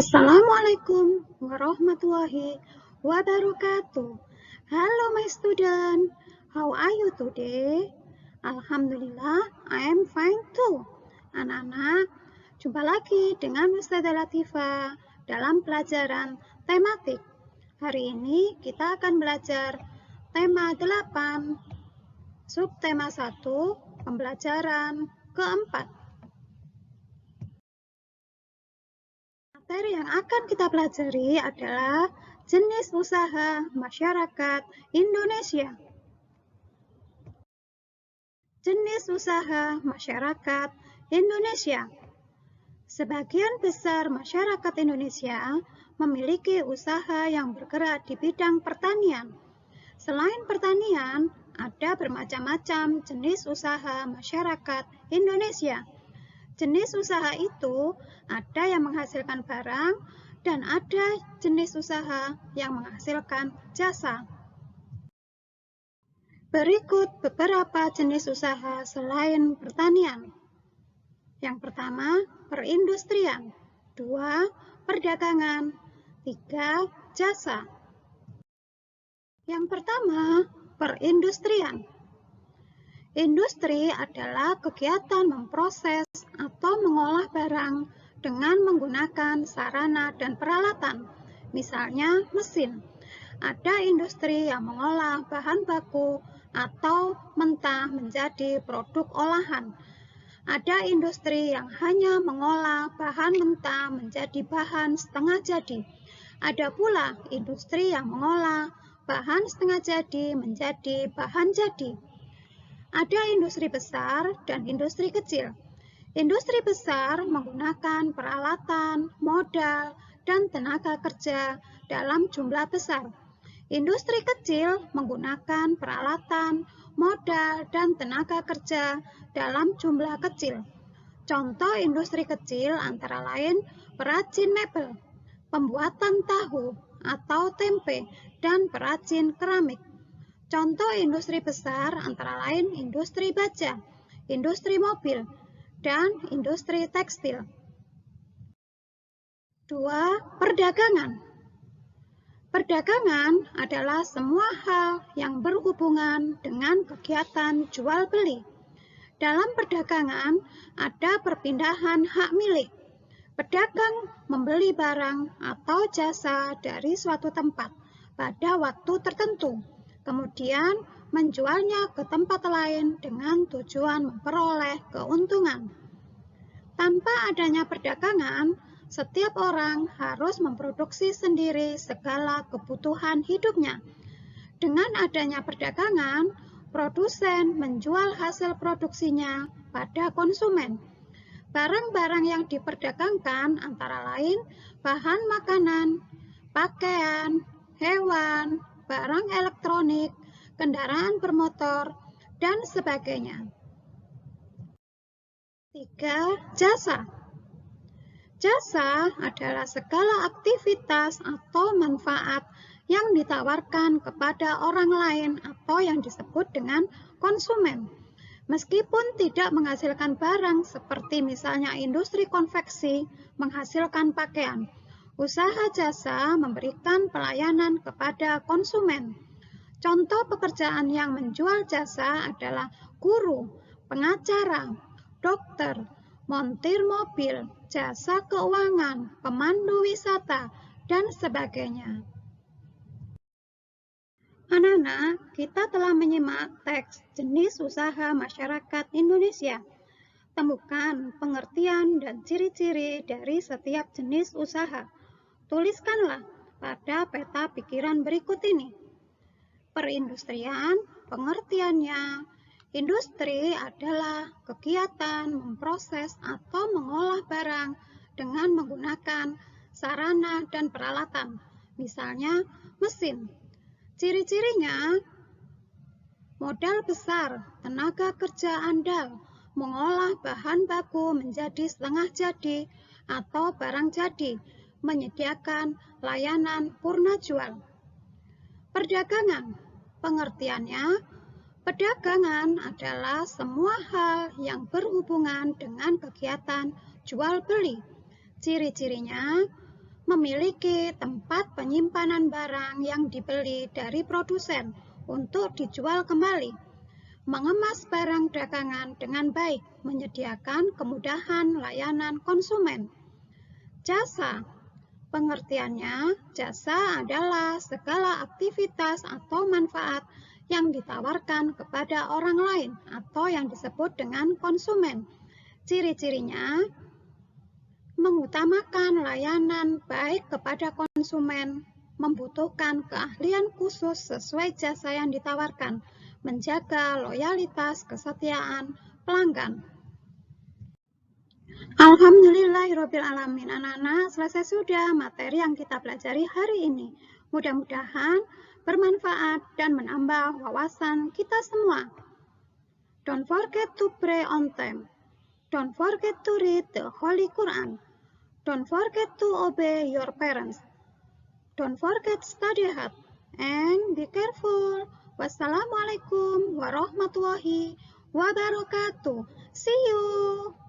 Assalamualaikum warahmatullahi wabarakatuh. Hello my student, how are you today? Alhamdulillah, I am fine too. Anak-anak, jumpa lagi dengan Ustazah Latifah dalam pelajaran tematik. Hari ini kita akan belajar tema 8, subtema 1, pembelajaran keempat. Materi yang akan kita pelajari adalah jenis usaha masyarakat Indonesia. Jenis usaha masyarakat Indonesia. Sebagian besar masyarakat Indonesia memiliki usaha yang bergerak di bidang pertanian. Selain pertanian, ada bermacam-macam jenis usaha masyarakat Indonesia. Jenis usaha itu ada yang menghasilkan barang dan ada jenis usaha yang menghasilkan jasa. Berikut beberapa jenis usaha selain pertanian. Yang pertama, perindustrian. 2, perdagangan. 3, jasa. Yang pertama, perindustrian. Industri adalah kegiatan memproses atau mengolah barang dengan menggunakan sarana dan peralatan, misalnya mesin. Ada industri yang mengolah bahan baku atau mentah menjadi produk olahan. Ada industri yang hanya mengolah bahan mentah menjadi bahan setengah jadi. Ada pula industri yang mengolah bahan setengah jadi menjadi bahan jadi. Ada industri besar dan industri kecil. Industri besar menggunakan peralatan, modal, dan tenaga kerja dalam jumlah besar. Industri kecil menggunakan peralatan, modal, dan tenaga kerja dalam jumlah kecil. Contoh industri kecil antara lain perajin mebel, pembuatan tahu atau tempe, dan perajin keramik. Contoh industri besar antara lain industri baja, industri mobil, dan industri tekstil. 2. Perdagangan. Perdagangan adalah semua hal yang berhubungan dengan kegiatan jual beli. Dalam perdagangan ada perpindahan hak milik. Pedagang membeli barang atau jasa dari suatu tempat pada waktu tertentu, kemudian menjualnya ke tempat lain dengan tujuan memperoleh keuntungan. Tanpa adanya perdagangan, setiap orang harus memproduksi sendiri segala kebutuhan hidupnya. Dengan adanya perdagangan, produsen menjual hasil produksinya pada konsumen. Barang-barang yang diperdagangkan antara lain bahan makanan, pakaian, hewan, barang elektronik, kendaraan bermotor, dan sebagainya. 3. Jasa. Jasa adalah segala aktivitas atau manfaat yang ditawarkan kepada orang lain atau yang disebut dengan konsumen. Meskipun tidak menghasilkan barang seperti misalnya industri konveksi menghasilkan pakaian, usaha jasa memberikan pelayanan kepada konsumen. Contoh pekerjaan yang menjual jasa adalah guru, pengacara, dokter, montir mobil, jasa keuangan, pemandu wisata, dan sebagainya. Anak-anak, kita telah menyimak teks jenis usaha masyarakat Indonesia. Temukan pengertian dan ciri-ciri dari setiap jenis usaha. Tuliskanlah pada peta pikiran berikut ini. Perindustrian, pengertiannya, industri adalah kegiatan memproses atau mengolah barang dengan menggunakan sarana dan peralatan, misalnya mesin. Ciri-cirinya, modal besar, tenaga kerja andal, mengolah bahan baku menjadi setengah jadi atau barang jadi, menyediakan layanan purna jual. Perdagangan, pengertiannya, perdagangan adalah semua hal yang berhubungan dengan kegiatan jual beli. Ciri-cirinya, memiliki tempat penyimpanan barang yang dibeli dari produsen untuk dijual kembali, mengemas barang dagangan dengan baik, menyediakan kemudahan layanan konsumen. Jasa. Pengertiannya, jasa adalah segala aktivitas atau manfaat yang ditawarkan kepada orang lain atau yang disebut dengan konsumen. Ciri-cirinya mengutamakan layanan baik kepada konsumen, membutuhkan keahlian khusus sesuai jasa yang ditawarkan, menjaga loyalitas kesetiaan pelanggan. Alhamdulillahirrabbilalamin, anak-anak, selesai sudah materi yang kita pelajari hari ini. Mudah-mudahan bermanfaat dan menambah wawasan kita semua. Don't forget to pray on time. Don't forget to read the Holy Quran. Don't forget to obey your parents. Don't forget to study hard. And be careful. Wassalamualaikum warahmatullahi wabarakatuh. See you.